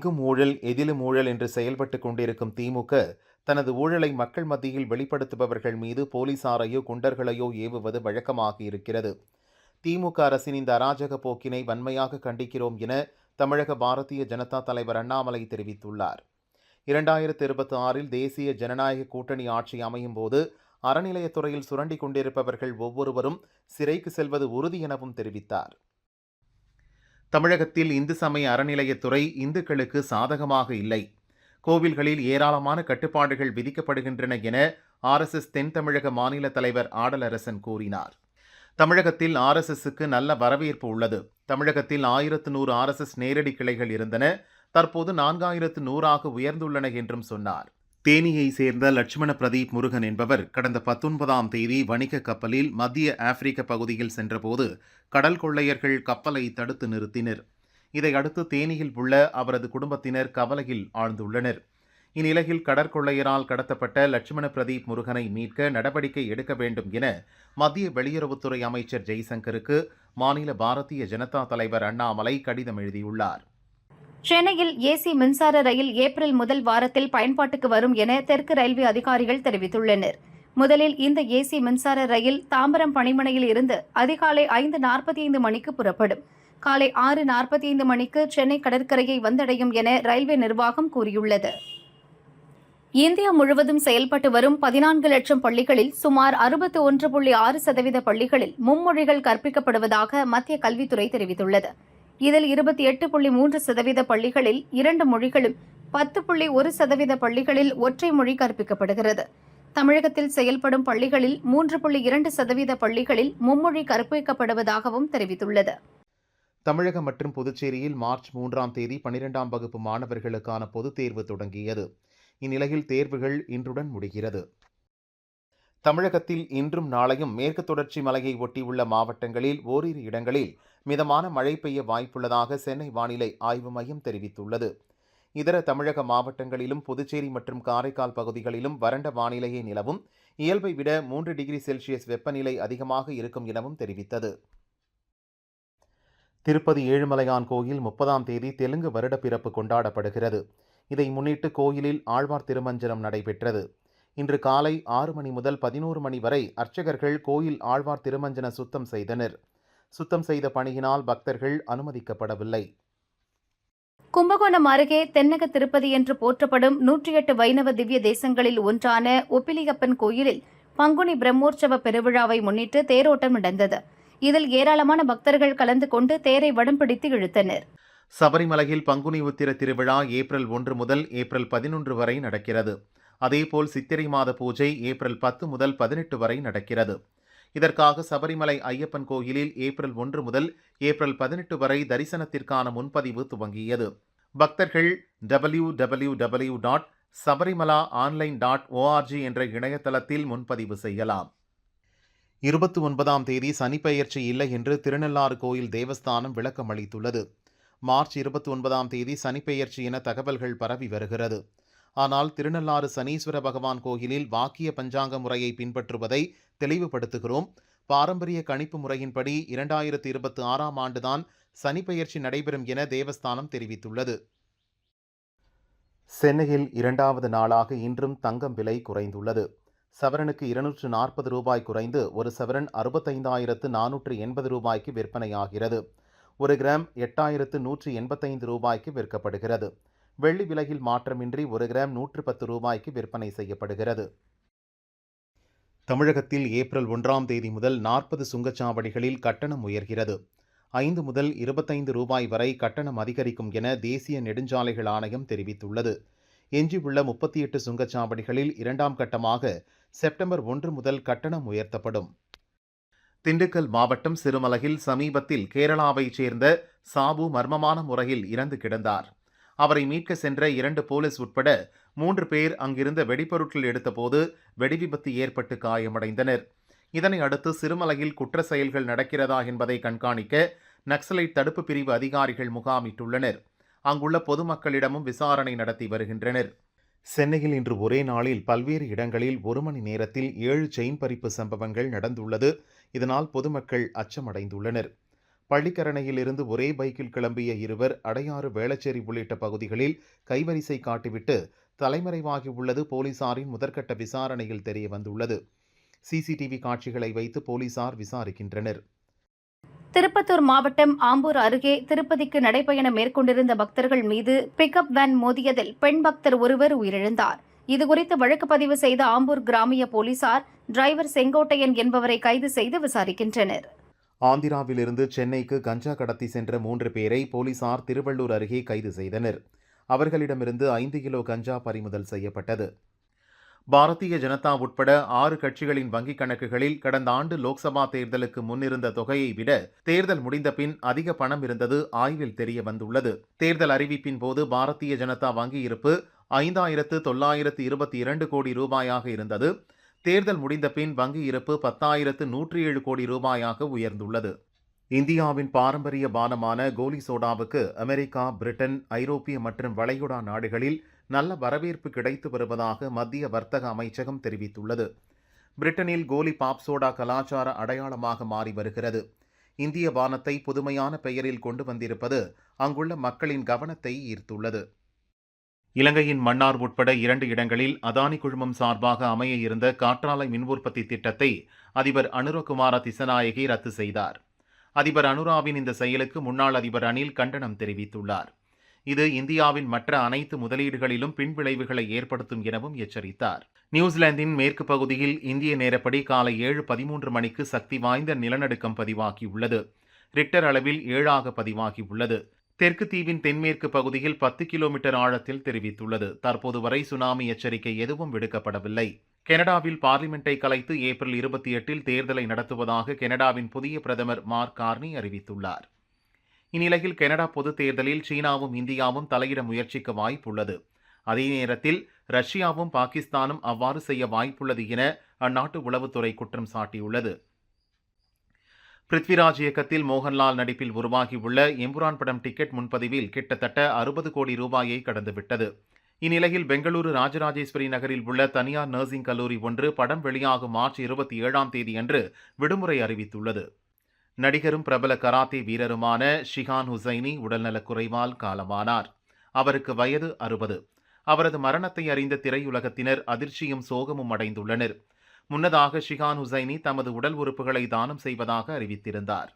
எங்கும் ஊழல் எதிலும் ஊழல் என்று செயல்பட்டுக் கொண்டிருக்கும் திமுக தனது ஊழலை மக்கள் மத்தியில் வெளிப்படுத்துபவர்கள் மீது போலீசாரையோ குண்டர்களையோ ஏவுவது வழக்கமாக இருக்கிறது. திமுக அரசின் இந்த அராஜக போக்கினை வன்மையாக கண்டிக்கிறோம் என தமிழக பாரதிய ஜனதா தலைவர் அண்ணாமலை தெரிவித்துள்ளார். 2026 தேசிய ஜனநாயக கூட்டணி ஆட்சி அமையும் போது அறநிலையத்துறையில் சுரண்டி கொண்டிருப்பவர்கள் ஒவ்வொருவரும் சிறைக்கு செல்வது உறுதி எனவும் தெரிவித்தார். தமிழகத்தில் இந்து சமய அறநிலையத்துறை இந்துக்களுக்கு சாதகமாக இல்லை. கோவில்களில் ஏராளமான கட்டுப்பாடுகள் விதிக்கப்படுகின்றன என RSS தென் தமிழக மாநில தலைவர் ஆடலரசன் கூறினார். தமிழகத்தில் RSSக்கு நல்ல வரவேற்பு உள்ளது. தமிழகத்தில் 1100 RSS நேரடி கிளைகள் இருந்தன. தற்போது 4100ஆக உயர்ந்துள்ளன என்றும் சொன்னார். தேனியை சேர்ந்த லட்சுமண பிரதீப் முருகன் என்பவர் கடந்த 19ஆம் தேதி வணிக கப்பலில் மத்திய ஆப்பிரிக்க பகுதியில் சென்றபோது கடல் கொள்ளையர்கள் கப்பலை தடுத்து நிறுத்தினர். இதையடுத்து தேனியில் உள்ள அவரது குடும்பத்தினர் கவலையில் ஆழ்ந்துள்ளனர். இந்நிலையில் கடற்கொள்ளையரால் கடத்தப்பட்ட லட்சுமண பிரதீப் முருகனை மீட்க நடவடிக்கை எடுக்க வேண்டும் என மத்திய வெளியுறவுத்துறை அமைச்சர் ஜெய்சங்கருக்கு மாநில பாரதிய ஜனதா தலைவர் அண்ணாமலை கடிதம் எழுதியுள்ளார். சென்னையில் ஏசி மின்சார ரயில் ஏப்ரல் முதல் வாரத்தில் பயன்பாட்டுக்கு வரும் என தெற்கு ரயில்வே அதிகாரிகள் தெரிவித்துள்ளனர். முதலில் இந்த ஏசி மின்சார ரயில் தாம்பரம் பணிமனையில் இருந்து அதிகாலை 5:45 மணிக்கு புறப்படும். காலை 6:45 மணிக்கு சென்னை கடற்கரையை வந்தடையும் என ரயில்வே நிர்வாகம் கூறியுள்ளது. இந்தியா முழுவதும் செயல்பட்டு வரும் 14 லட்சம் பள்ளிகளில் சுமார் 61.6% பள்ளிகளில் மும்மொழிகள் கற்பிக்கப்படுவதாக மத்திய கல்வித்துறை தெரிவித்துள்ளது. இதில் 28.3% பள்ளிகளில் 2 மொழிகளும் 10.1% பள்ளிகளில் ஒற்றை மொழி கற்பிக்கப்படுகிறது. தமிழகத்தில் செயல்படும் பள்ளிகளில் 3.2% பள்ளிகளில் மும்மொழி கற்பிக்கப்படுவதாகவும் தெரிவித்துள்ளது. தமிழகம் மற்றும் புதுச்சேரியில் மார்ச் 3ஆம் தேதி 12ஆம் வகுப்பு மாணவர்களுக்கான பொதுத் தேர்வு தொடங்கியது. இந்நிலையில் தேர்வுகள் இன்றுடன் முடிகிறது. தமிழகத்தில் இன்றும் நாளையும் மேற்கு தொடர்ச்சி மலையை ஒட்டியுள்ள மாவட்டங்களில் ஓரிரு இடங்களில் மிதமான மழை பெய்ய வாய்ப்புள்ளதாக சென்னை வானிலை ஆய்வு மையம் தெரிவித்துள்ளது. இதர தமிழக மாவட்டங்களிலும் புதுச்சேரி மற்றும் காரைக்கால் பகுதிகளிலும் வறண்ட வானிலையே நிலவும், இயல்பை விட 3 டிகிரி செல்சியஸ் வெப்பநிலை அதிகமாக இருக்கும் எனவும் தெரிவித்தது. திருப்பதி ஏழுமலையான் கோயில் 30ஆம் தேதி தெலுங்கு வருட பிறப்பு கொண்டாடப்படுகிறது. இதை முன்னிட்டு கோயிலில் ஆழ்வார் திருமஞ்சனம் நடைபெற்றது. இன்று காலை 6 மணி முதல் 11 மணி வரை அர்ச்சகர்கள் கோயில் ஆழ்வார் திருமஞ்சன சுத்தம் செய்தனர். சுத்தம் செய்த பணியினால் பக்தர்கள் அனுமதிக்கப்படவில்லை. கும்பகோணம் அருகே தென்னக திருப்பதி என்று போற்றப்படும் 108 வைணவ திவ்ய தேசங்களில் ஒன்றான ஒப்பிலியப்பன் கோயிலில் பங்குனி பிரம்மோற்சவ பெருவிழாவை முன்னிட்டு தேரோட்டம் நடந்தது. இதில் ஏராளமான பக்தர்கள் கலந்து கொண்டு தேரை வடம் பிடித்து இழுத்தனர். சபரிமலையில் பங்குனி உத்திர திருவிழா ஏப்ரல் 1 முதல் ஏப்ரல் 11 வரை நடக்கிறது. அதேபோல் சித்திரை மாத பூஜை ஏப்ரல் 10 முதல் 18 வரை நடக்கிறது. இதற்காக சபரிமலை ஐயப்பன் கோயிலில் ஏப்ரல் 1 முதல் ஏப்ரல் 18 வரை தரிசனத்திற்கான முன்பதிவு துவங்கியது. பக்தர்கள் www.sabarimalaonline.org என்ற இணையதளத்தில் முன்பதிவு செய்யலாம். 29ஆம் தேதி சனிப்பெயர்ச்சி இல்லை என்று திருநள்ளாறு கோயில் தேவஸ்தானம் விளக்கம் அளித்துள்ளது. மார்ச் 29ஆம் தேதி சனிப்பெயர்ச்சி என தகவல்கள் பரவி வருகிறது. ஆனால் திருநள்ளாறு சனீஸ்வர பகவான் கோயிலில் வாக்கிய பஞ்சாங்க முறையை பின்பற்றுவதை தெளிவுபடுத்துகிறோம். பாரம்பரிய கணிப்பு முறையின்படி 2026ஆம் ஆண்டுதான் சனிப்பெயர்ச்சி நடைபெறும் என தேவஸ்தானம் தெரிவித்துள்ளது. சென்னையில் 2வது நாளாக இன்றும் தங்கம் விலை குறைந்துள்ளது. சவரனுக்கு 240 ரூபாய் குறைந்து ஒரு சவரன் 65,480 ரூபாய்க்கு விற்பனையாகிறது. 1 கிராம் 8,185 ரூபாய்க்கு விற்கப்படுகிறது. வெள்ளி விலையில் மாற்றமின்றி 1 கிராம் 110 ரூபாய்க்கு விற்பனை செய்யப்படுகிறது. தமிழகத்தில் ஏப்ரல் 1ஆம் தேதி முதல் 40 சுங்கச்சாவடிகளில் கட்டணம் உயர்கிறது. 5 முதல் 25 ரூபாய் வரை கட்டணம் அதிகரிக்கும் என தேசிய நெடுஞ்சாலைகள் ஆணையம் தெரிவித்துள்ளது. எஞ்சியுள்ள 38 சுங்கச்சாவடிகளில் 2ஆம் கட்டமாக செப்டம்பர் 1 முதல் கட்டணம் உயர்த்தப்படும். திண்டுக்கல் மாவட்டம் சிறுமலையில் சமீபத்தில் கேரளாவைச் சேர்ந்த சாபு மர்மமான முறையில் இறந்து கிடந்தார். அவரை மீட்க சென்ற 2 போலீஸ் உட்பட 3 பேர் அங்கிருந்த வெடிபொருட்கள் எடுத்தபோது வெடிவிபத்து ஏற்பட்டு காயமடைந்தனர். இதனை அடுத்து சிறுமலையில் குற்ற செயல்கள் நடக்கிறதா என்பதை கண்காணிக்க நக்சலைட் தடுப்பு பிரிவு அதிகாரிகள் முகாமிட்டுள்ளனர். அங்குள்ள பொதுமக்களிடமும் விசாரணை நடத்தி வருகின்றனர். சென்னையில் இன்று ஒரே நாளில் பல்வேறு இடங்களில் 1 மணி நேரத்தில் 7 செயின் பறிப்பு சம்பவங்கள் நடந்துள்ளது. இதனால் பொதுமக்கள் அச்சமடைந்துள்ளனர். பள்ளிக்கரணையில் இருந்து ஒரே பைக்கில் கிளம்பிய இருவர் அடையாறு, வேளச்சேரி உள்ளிட்ட பகுதிகளில் கைவரிசை காட்டிவிட்டு தலைமறைவாகியுள்ளது போலீசாரின் முதற்கட்ட விசாரணையில் தெரியவந்துள்ளது. சிசிடிவி காட்சிகளை வைத்து போலீசார் விசாரிக்கின்றனர். திருப்பத்தூர் மாவட்டம் ஆம்பூர் அருகே திருப்பதிக்கு நடைபயணம் மேற்கொண்டிருந்த பக்தர்கள் மீது பிக்கப் வேன் மோதியதில் பெண் பக்தர் ஒருவர் உயிரிழந்தார். இதுகுறித்து வழக்கு பதிவு செய்த ஆம்பூர் கிராமிய போலீசார் டிரைவர் செங்கோட்டையன் என்பவரை கைது செய்து விசாரிக்கின்றனர். ஆந்திராவிலிருந்து சென்னைக்கு கஞ்சா கடத்தி சென்ற 3 பேரை போலீசார் திருவள்ளூர் அருகே கைது செய்தனர். அவர்களிடமிருந்து 5 கிலோ கஞ்சா பறிமுதல் செய்யப்பட்டது. பாரதிய ஜனதா உட்பட 6 கட்சிகளின் வங்கிக் கணக்குகளில் கடந்த ஆண்டு லோக்சபா தேர்தலுக்கு முன்னிருந்த தொகையை விட தேர்தல் முடிந்த பின் அதிக பணம் இருந்தது ஆய்வில் தெரிய வந்துள்ளது. தேர்தல் அறிவிப்பின் போது பாரதிய ஜனதா வங்கி இருப்பு 5,922 கோடி ரூபாயாக இருந்தது. தேர்தல் முடிந்த பின் வங்கி இருப்பு 10,107 கோடி ரூபாயாக உயர்ந்துள்ளது. இந்தியாவின் பாரம்பரிய பானமான கோலி சோடாவுக்கு அமெரிக்கா, பிரிட்டன், ஐரோப்பிய மற்றும் வளைகுடா நாடுகளில் நல்ல வரவேற்பு கிடைத்து வருவதாக மத்திய வர்த்தக அமைச்சகம் தெரிவித்துள்ளது. பிரிட்டனில் கோலி பாப் சோடா கலாச்சார அடையாளமாக மாறி வருகிறது. இந்திய பானத்தை புதுமையான பெயரில் கொண்டு வந்திருப்பது அங்குள்ள மக்களின் கவனத்தை ஈர்த்துள்ளது. இலங்கையின் மன்னார் உட்பட 2 இடங்களில் அதானி குழுமம் சார்பாக அமைய இருந்த காற்றாலை மின் உற்பத்தி திட்டத்தை அதிபர் அனுரகுமார திசநாயகி ரத்து செய்தார். அதிபர் அனுராவின் இந்த செயலுக்கு முன்னாள் அதிபர் அனில் கண்டனம் தெரிவித்துள்ளார். இது இந்தியாவின் மற்ற அனைத்து முதலீடுகளிலும் பின்விளைவுகளை ஏற்படுத்தும் எனவும் எச்சரித்தார். நியூசிலாந்தின் மேற்கு பகுதியில் இந்திய நேரப்படி காலை 7:13 மணிக்கு சக்தி வாய்ந்த நிலநடுக்கம் பதிவாகியுள்ளது. ரிக்டர் அளவில் 7ஆக பதிவாகியுள்ளது. தெற்கு தீவின் தென்மேற்கு பகுதியில் 10 கிலோமீட்டர் ஆழத்தில் தெரிவித்துள்ளது. தற்போது வரை சுனாமி எச்சரிக்கை எதுவும் விடுக்கப்படவில்லை. கனடாவில் பார்லிமெண்டை கலைத்து ஏப்ரல் 28 தேர்தலை நடத்துவதாக கனடாவின் புதிய பிரதமர் மார்க் கார்னி அறிவித்துள்ளார். இந்நிலையில் கனடா பொதுத் தேர்தலில் சீனாவும் இந்தியாவும் தலையிட முயற்சிக்க வாய்ப்புள்ளது. அதே நேரத்தில் ரஷ்யாவும் பாகிஸ்தானும் அவ்வாறு செய்ய வாய்ப்புள்ளது என அந்நாட்டு உளவுத்துறை குற்றம் சாட்டியுள்ளது. பிருத்விராஜ் இயக்கத்தில் மோகன்லால் நடிப்பில் உருவாகியுள்ள எம்புரான் படம் டிக்கெட் முன்பதிவில் கிட்டத்தட்ட 60 கோடி ரூபாயை கடந்துவிட்டது. இந்நிலையில் பெங்களூரு ராஜராஜேஸ்வரி நகரில் உள்ள தனியார் நர்சிங் கல்லூரி ஒன்று படம் வெளியாகும் மார்ச் 27 அன்று விடுமுறை அறிவித்துள்ளது. நடிகரும் பிரபல கராத்தே வீரருமான ஷிகான் ஹுசைனி உடல்நலக்குறைவால் காலமானார். அவருக்கு வயது 60. அவரது மரணத்தை அறிந்த திரையுலகத்தினர் அதிர்ச்சியும் சோகமும் அடைந்துள்ளனர். முன்னதாக ஷிகான் ஹுசைனி தமது உடல் உறுப்புகளை தானம் செய்வதாக அறிவித்திருந்தார்.